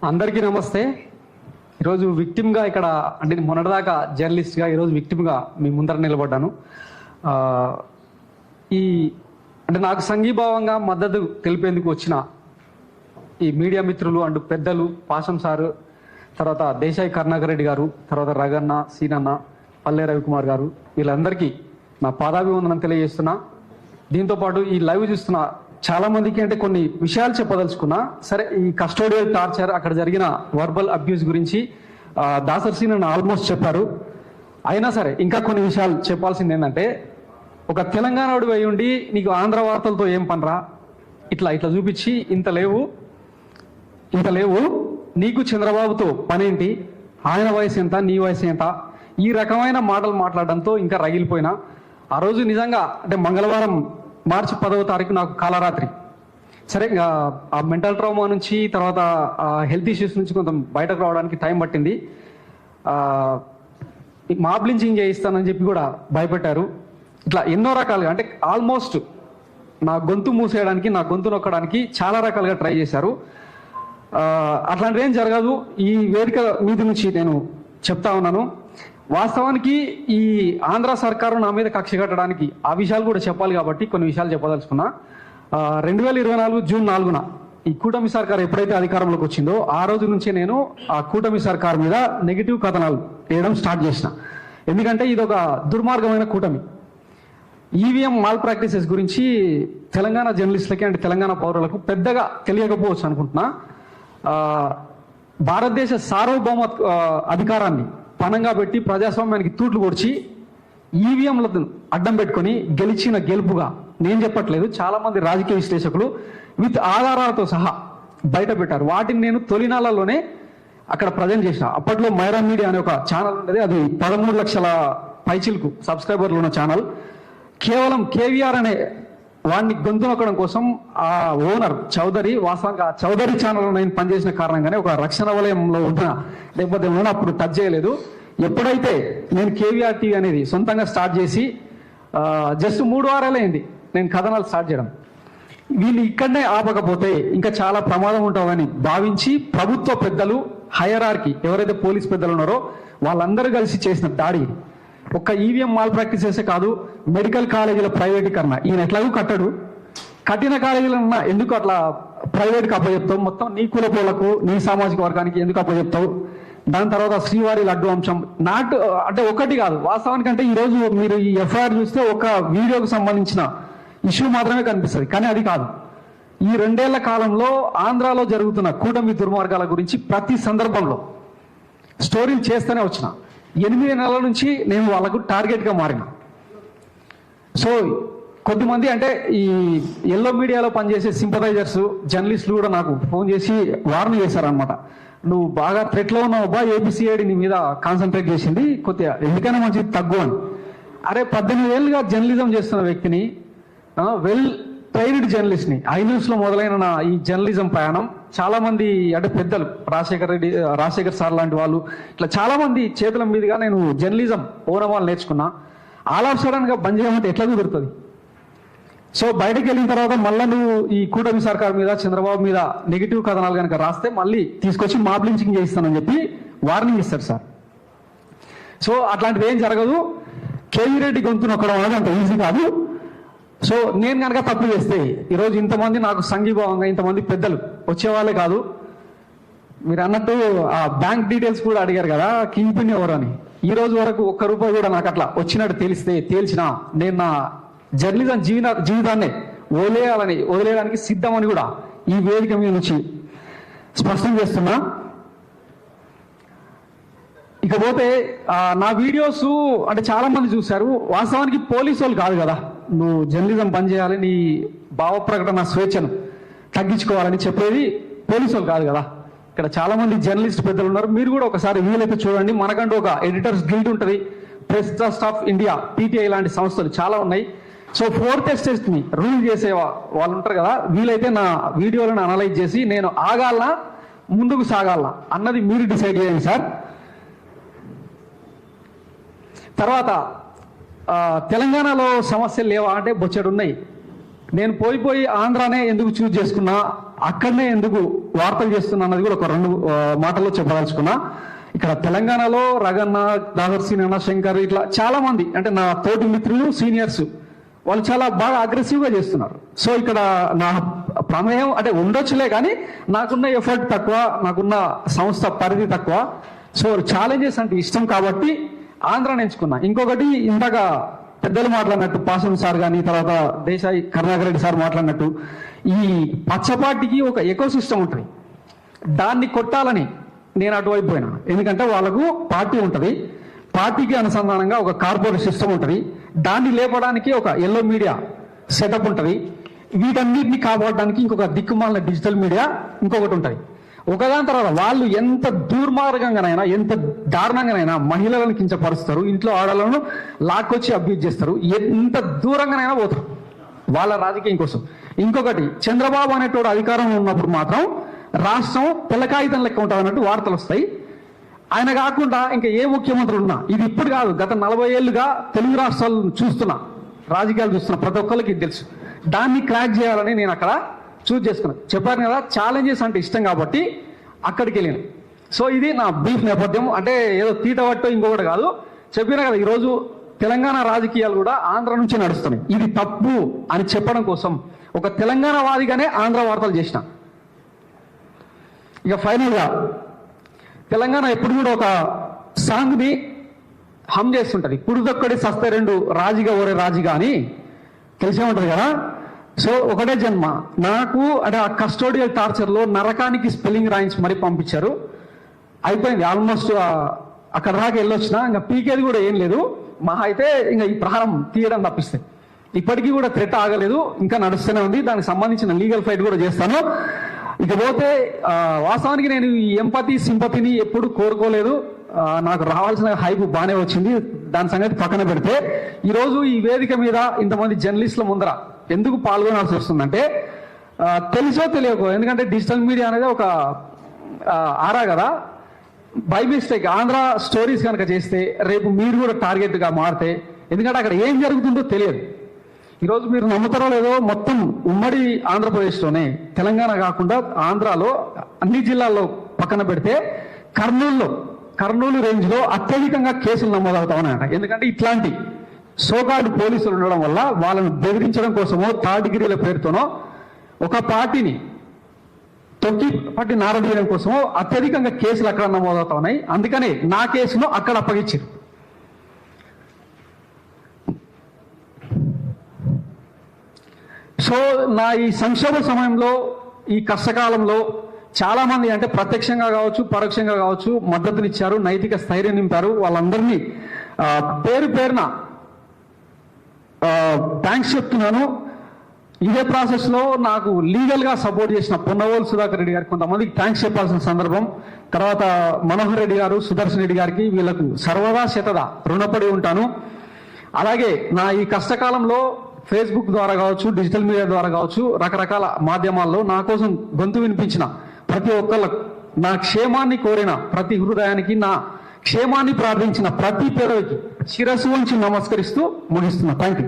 అందరికీ నమస్తే. ఈరోజు విక్టిమ్గా ఇక్కడ అంటే మొన్నటిదాకా జర్నలిస్ట్గా ఈరోజు విక్టిమ్గా మీ ముందర నిలబడ్డాను. ఈ అంటే నాకు సంఘీభావంగా మద్దతు తెలిపేందుకు వచ్చిన ఈ మీడియా మిత్రులు అండ్ పెద్దలు పాశం సారు, తర్వాత దేశాయి కరుణాకర్ రెడ్డి గారు, తర్వాత రగన్న, సీనన్న, పల్లె రవికుమార్ గారు, వీళ్ళందరికీ నా పాదాభివందనం తెలియజేస్తున్నా. దీంతోపాటు ఈ లైవ్ చూస్తున్న చాలా మందికి అంటే కొన్ని విషయాలు చెప్పదలుచుకున్నా. సరే, ఈ కస్టోడియల్ టార్చర్, అక్కడ జరిగిన వర్బల్ అబ్యూస్ గురించి దాసర్ సీనన్న ఆల్మోస్ట్ చెప్పారు. అయినా సరే ఇంకా కొన్ని విషయాలు చెప్పాల్సింది ఏంటంటే, ఒక తెలంగాణోడు అయి ఉండి నీకు ఆంధ్ర వార్తలతో ఏం పనరా, ఇట్లా ఇట్లా చూపించి ఇంత లేవు నీకు చంద్రబాబుతో పనేంటి, ఆయన వయసు ఎంత, నీ వయసు ఎంత, ఈ రకమైన మాటలు మాట్లాడడంతో ఇంకా రగిలిపోయినా. ఆ రోజు నిజంగా అంటే మంగళవారం మార్చి 10వ తారీఖు నాకు కాలరాత్రి. సరే, ఆ మెంటల్ ట్రామా నుంచి తర్వాత హెల్త్ ఇష్యూస్ నుంచి కొంచెం బయటకు రావడానికి టైం పట్టింది. మాబ్ లించింగ్ చేయిస్తానని చెప్పి కూడా భయపెట్టారు. ఇట్లా ఎన్నో రకాలుగా అంటే ఆల్మోస్ట్ నా గొంతు మూసేయడానికి, నా గొంతు నొక్కడానికి చాలా రకాలుగా ట్రై చేశారు. అట్లాంటిది ఏం జరగదు. ఈ వేదిక మీద నుంచి నేను చెప్తా ఉన్నాను. వాస్తవానికి ఈ ఆంధ్ర సర్కారు నా మీద కక్ష కట్టడానికి ఆ విషయాలు కూడా చెప్పాలి కాబట్టి కొన్ని విషయాలు చెప్పదలుచుకున్నా. 2024 జూన్ 4న ఈ కూటమి సర్కారు ఎప్పుడైతే అధికారంలోకి వచ్చిందో ఆ రోజు నుంచే నేను ఆ కూటమి సర్కారు మీద నెగిటివ్ కథనాలు వేయడం స్టార్ట్ చేసిన. ఎందుకంటే ఇది ఒక దుర్మార్గమైన కూటమి. ఈవీఎం మాల్ ప్రాక్టీసెస్ గురించి తెలంగాణ జర్నలిస్టులకి అంటే తెలంగాణ పౌరులకు పెద్దగా తెలియకపోవచ్చు అనుకుంటున్నా. భారతదేశ సార్వభౌమ అధికారాన్ని పణంగా పెట్టి ప్రజాస్వామ్యానికి తూట్లు పొడిచి ఈవీఎంలను అడ్డం పెట్టుకొని గెలిచిన గెలుపుగా నేను చెప్పట్లేదు, చాలా మంది రాజకీయ విశ్లేషకులు విత్ ఆధారాలతో సహా బయట పెట్టారు. వాటిని నేను తొలినాళ్లలోనే అక్కడ ప్రజెంట్ చేసిన. అప్పట్లో మైరా మీడియా అనే ఒక ఛానల్ ఉండేది. అది 13 లక్షల పైచిలకు సబ్స్క్రైబర్లు ఉన్న ఛానల్. కేవలం కేవీఆర్ అనే వాడిని గొంతు నొక్కడం కోసం ఆ ఓనర్ చౌదరి, వాస్తవంగా చౌదరి ఛానల్ నేను పనిచేసిన కారణంగానే ఒక రక్షణ వలయంలో ఉన్న, లేకపోతే అప్పుడు టచ్ చేయలేదు. ఎప్పుడైతే నేను కేవీఆర్ టీవీ అనేది సొంతంగా స్టార్ట్ చేసి జస్ట్ 3 వారాలైంది నేను కథనాలు స్టార్ట్ చేయడం. వీళ్ళు ఇక్కడనే ఆపకపోతే ఇంకా చాలా ప్రమాదం ఉంటుందని భావించి ప్రభుత్వ పెద్దలు, హైరార్కీ ఎవరైతే పోలీస్ పెద్దలు ఉన్నారో వాళ్ళందరూ కలిసి చేసిన దాడి. ఒక్క ఈవీఎం మాల్ ప్రాక్టీసెసే కాదు, మెడికల్ కాలేజీల ప్రైవేటీకరణ. ఈయన ఎట్లాగూ కట్టడు, కట్టిన కాలేజీలన్నా ఎందుకు అట్లా ప్రైవేట్కి అప్పచెప్తావు, మొత్తం నీ కులపోలకు, నీ సామాజిక వర్గానికి ఎందుకు అప్పచెప్తావు. దాని తర్వాత శ్రీవారి లడ్డు అంశం అంటే ఒకటి కాదు. వాస్తవానికి అంటే ఈరోజు మీరు ఈ ఎఫ్ఐఆర్ చూస్తే ఒక వీడియోకి సంబంధించిన ఇష్యూ మాత్రమే కనిపిస్తుంది, కానీ అది కాదు. ఈ 2 ఏళ్ల కాలంలో ఆంధ్రాలో జరుగుతున్న కూటమి దుర్మార్గాల గురించి ప్రతి సందర్భంలో స్టోరీలు చేస్తూనే వచ్చిన. 8 నెలల నుంచి నేను వాళ్ళకు టార్గెట్గా మారిన. సో కొద్దిమంది అంటే ఈ ఎల్లో మీడియాలో పనిచేసే సింపథైజర్స్, జర్నలిస్టులు కూడా నాకు ఫోన్ చేసి వార్న్ చేశారనమాట. నువ్వు బాగా థ్రెట్లో ఉన్నావు బా, ఏబిసిఐడి నీ మీద కాన్సన్ట్రేట్ చేసింది, కొద్దిగా ఎందుకైనా మంచిది తగ్గు అని. అరే 18 ఏళ్ళుగా జర్నలిజం చేస్తున్న వ్యక్తిని, వెల్ ట్రైన్డ్ జర్నలిస్ట్ని, ఐన్యూస్లో మొదలైన నా ఈ జర్నలిజం ప్రయాణం చాలా మంది అంటే పెద్దలు, రాజశేఖర్ సార్ లాంటి వాళ్ళు, ఇట్లా చాలా మంది చేతుల మీదుగా నేను జర్నలిజం ఓనమాలు నేర్చుకున్నా. ఆల్ ఆఫ్ సడన్గా బంద్ చేయమంటే ఎట్లా కుదురుతుంది? సో బయటకు వెళ్ళిన తర్వాత మళ్ళీ నువ్వు ఈ కూటమి సర్కార్ మీద, చంద్రబాబు మీద నెగిటివ్ కథనాలు కనుక రాస్తే మళ్ళీ తీసుకొచ్చి మాబ్ లించింగ్ చేయిస్తానని చెప్పి వార్నింగ్ ఇస్తారు సార్. సో అట్లాంటిది ఏం జరగదు. కేవీ రెడ్డి గొంతు నొక్కడం అనేది అంత ఈజీ కాదు. సో నేను కనుక తప్పు చేస్తే ఈరోజు ఇంతమంది నాకు సంఘీభావంగా ఇంతమంది పెద్దలు వచ్చేవాళ్ళే కాదు. మీరు అన్నట్టు ఆ బ్యాంక్ డీటెయిల్స్ కూడా అడిగారు కదా, కింగ్ పిన్ ఎవరు అని. ఈ రోజు వరకు ₹1 కూడా నాకు అట్లా వచ్చినట్టు తేల్చినా నేను నా జర్నలిజం జీవితాన్ని వదిలేయడానికి సిద్ధమని కూడా ఈ వేదిక మీద నుంచి స్పష్టం చేస్తున్నా. ఇకపోతే నా వీడియోస్ అంటే చాలా మంది చూశారు. వాస్తవానికి పోలీసు వాళ్ళు కాదు కదా నువ్వు జర్నలిజం పనిచేయాలి, నీ భావ ప్రకటన స్వేచ్ఛను తగ్గించుకోవాలని చెప్పేది పోలీసు వాళ్ళు కాదు కదా. ఇక్కడ చాలా మంది జర్నలిస్ట్ పెద్దలు ఉన్నారు. మీరు కూడా ఒకసారి వీలైతే చూడండి. మనకంటూ ఒక ఎడిటర్స్ గిల్డ్ ఉంటుంది, press trust of India, PTI లాంటి సంస్థలు చాలా ఉన్నాయి. సో 4th ఎస్టేట్ని రూల్ చేసే వాళ్ళు ఉంటారు కదా, వీలైతే నా వీడియోలను అనలైజ్ చేసి నేను ఆగాలనా ముందుకు సాగాలనా అన్నది మీరు డిసైడ్ చేయండి సార్. తర్వాత తెలంగాణలో సమస్యలు లేవా అంటే బొచ్చెడు ఉన్నాయి. నేను పోయి ఆంధ్రానే ఎందుకు చూజ్ చేసుకున్నా, అక్కడనే ఎందుకు వార్తలు చేస్తున్నా అన్నది కూడా ఒక 2 మాటల్లో చెప్పదలుచుకున్నా. ఇక్కడ తెలంగాణలో రగన్న, దాదర్శీన, శంకర్ ఇట్లా చాలా మంది అంటే నా తోటి మిత్రులు, సీనియర్స్ వాళ్ళు చాలా బాగా అగ్రెసివ్గా చేస్తున్నారు. సో ఇక్కడ నా ప్రమేయం అంటే ఉండొచ్చులే, కానీ నాకున్న ఎఫర్ట్ తక్కువ, నాకున్న సంస్థ పరిధి తక్కువ. సో ఛాలెంజెస్ అంటే ఇష్టం కాబట్టి ఆంధ్రాని ఎంచుకున్నా. ఇంకొకటి ఇందాక పెద్దలు మాట్లాడినట్టు పాసం సార్ కానీ తర్వాత దేశాయి కరుణాకర్ రెడ్డి సార్ మాట్లాడినట్టు ఈ పచ్చపాటికి ఒక ఎకో సిస్టమ్ ఉంటుంది. దాన్ని కొట్టాలని నేను అటువైపు పోయినా. ఎందుకంటే వాళ్ళకు పార్టీ ఉంటుంది, పార్టీకి అనుసంధానంగా ఒక కార్పొరేట్ సిస్టమ్ ఉంటుంది, దాన్ని లేపడానికి ఒక ఎల్లో మీడియా సెటప్ ఉంటుంది, వీటన్నిటిని కాపాడడానికి ఇంకొక దిక్కుమాలిన డిజిటల్ మీడియా ఇంకొకటి ఉంటుంది. ఒకదాని తర్వాత వాళ్ళు ఎంత దుర్మార్గంగానైనా ఎంత దారుణంగానైనా మహిళలను కించపరుస్తారు, ఇంట్లో ఆడలను లాక్కొచ్చి అబ్యూజ్ చేస్తారు, ఎంత దూరంగానైనా పోతారు వాళ్ళ రాజకీయం కోసం. ఇంకొకటి చంద్రబాబు అనేటోడు అధికారంలో ఉన్నప్పుడు మాత్రం రాష్ట్రం తెల్లకాగితం లెక్క ఉంటుంది అన్నట్టు వార్తలు వస్తాయి. ఆయన కాకుండా ఇంకా ఏ ముఖ్యమంత్రి ఉన్నా, ఇది ఇప్పుడు కాదు, గత 40 ఏళ్ళుగా తెలుగు రాష్ట్రాలను చూస్తున్నా, రాజకీయాలు చూస్తున్నా, ప్రతి ఒక్కరికి ఇది తెలుసు. దాన్ని క్రాక్ చేయాలని నేను అక్కడ చూజ్ చేసుకున్నాను. చెప్పాను కదా ఛాలెంజెస్ అంటే ఇష్టం కాబట్టి అక్కడికి వెళ్ళాను. సో ఇది నా బ్రీఫ్ నేపథ్యం. అంటే ఏదో తీటవట్టో ఇంకొకటి కాదు, చెప్పినా కదా ఈరోజు తెలంగాణ రాజకీయాలు కూడా ఆంధ్ర నుంచి నడుస్తున్నాయి. ఇది తప్పు అని చెప్పడం కోసం ఒక తెలంగాణ వాదిగానే ఆంధ్ర వార్తలు చేసిన. ఇక ఫైనల్గా తెలంగాణ ఎప్పుడు కూడా ఒక సాంగ్ని హమ్ చేస్తుంటది, పుడుదొక్కడి సస్తే 2 రాజిగా ఓరే రాజిగా అని తెలిసే ఉంటది కదా. సో ఒకటే జన్మ నాకు అంటే ఆ కస్టోడియల్ టార్చర్లో నరకానికి స్పెల్లింగ్ రాయించి మరీ పంపించారు. అయిపోయింది ఆల్మోస్ట్, అక్కడ దాకా వెళ్ళొచ్చిన, ఇంకా పీకేది కూడా ఏం లేదు, మహా అయితే ఇంకా ఈ ప్రహారం తీయడం తప్పిస్తే. ఇప్పటికీ కూడా థ్రెట్ ఆగలేదు, ఇంకా నడుస్తూనే ఉంది, దానికి సంబంధించిన లీగల్ ఫైట్ కూడా చేస్తాను. ఇకపోతే వాస్తవానికి నేను ఈ ఎంపతి సింపతిని ఎప్పుడు కోరుకోలేదు. నాకు రావాల్సిన హైప్ బాగానే వచ్చింది, దాని సంగతి పక్కన పెడితే ఈరోజు ఈ వేదిక మీద ఇంతమంది జర్నలిస్టుల ముందర ఎందుకు పాల్గొనాల్సి వస్తుందంటే తెలుసో తెలియకో, ఎందుకంటే డిజిటల్ మీడియా అనేది ఒక ఆరా కదా, బై మిస్టేక్ ఆంధ్ర స్టోరీస్ కనుక చేస్తే రేపు మీరు కూడా టార్గెట్గా మారితే, ఎందుకంటే అక్కడ ఏం జరుగుతుందో తెలియదు. ఈరోజు మీరు నమ్ముతారో లేదో, మొత్తం ఉమ్మడి ఆంధ్రప్రదేశ్లోనే తెలంగాణ కాకుండా ఆంధ్రాలో అన్ని జిల్లాల్లో పక్కన పెడితే కర్నూలు రేంజ్లో అత్యధికంగా కేసులు నమోదవుతా ఉన్నాయట. ఎందుకంటే ఇట్లాంటి సోకాల్డ్ పోలీసులు ఉండడం వల్ల వాళ్ళను బెదిరించడం కోసమో థర్డ్ డిగ్రీల పేరుతోనో ఒక పార్టీని పట్టి నారదీయడం కోసమో అత్యధికంగా కేసులు అక్కడ నమోదవుతా ఉన్నాయి. అందుకనే నా కేసును అక్కడ అప్పగించారు. సో నా ఈ సంక్షోభ సమయంలో, ఈ కష్టకాలంలో చాలా మంది అంటే ప్రత్యక్షంగా కావచ్చు పరోక్షంగా కావచ్చు మద్దతునిచ్చారు, నైతిక స్థైర్యం నింపారు. వాళ్ళందరినీ పేరు పేరున థ్యాంక్స్ చెప్తున్నాను. ఇదే ప్రాసెస్లో నాకు లీగల్గా సపోర్ట్ చేసిన పొన్నవోలు సుధాకర్ రెడ్డి గారికి కొంతమందికి థ్యాంక్స్ చెప్పాల్సిన సందర్భం. తర్వాత మనోహర్ రెడ్డి గారు, సుదర్శన్ రెడ్డి గారికి, వీళ్ళకు సర్వదా శతదా రుణపడి ఉంటాను. అలాగే నా ఈ కష్టకాలంలో ఫేస్బుక్ ద్వారా కావచ్చు, డిజిటల్ మీడియా ద్వారా కావచ్చు, రకరకాల మాధ్యమాల్లో నా కోసం గొంతు వినిపించిన ప్రతి ఒక్కళ్ళకు, నా క్షేమాన్ని కోరిన ప్రతి హృదయానికి, నా క్షేమాన్ని ప్రార్థించిన ప్రతి పేదవికి శిరస్సు వంచి నమస్కరిస్తూ ముగిస్తున్నా. Thank you.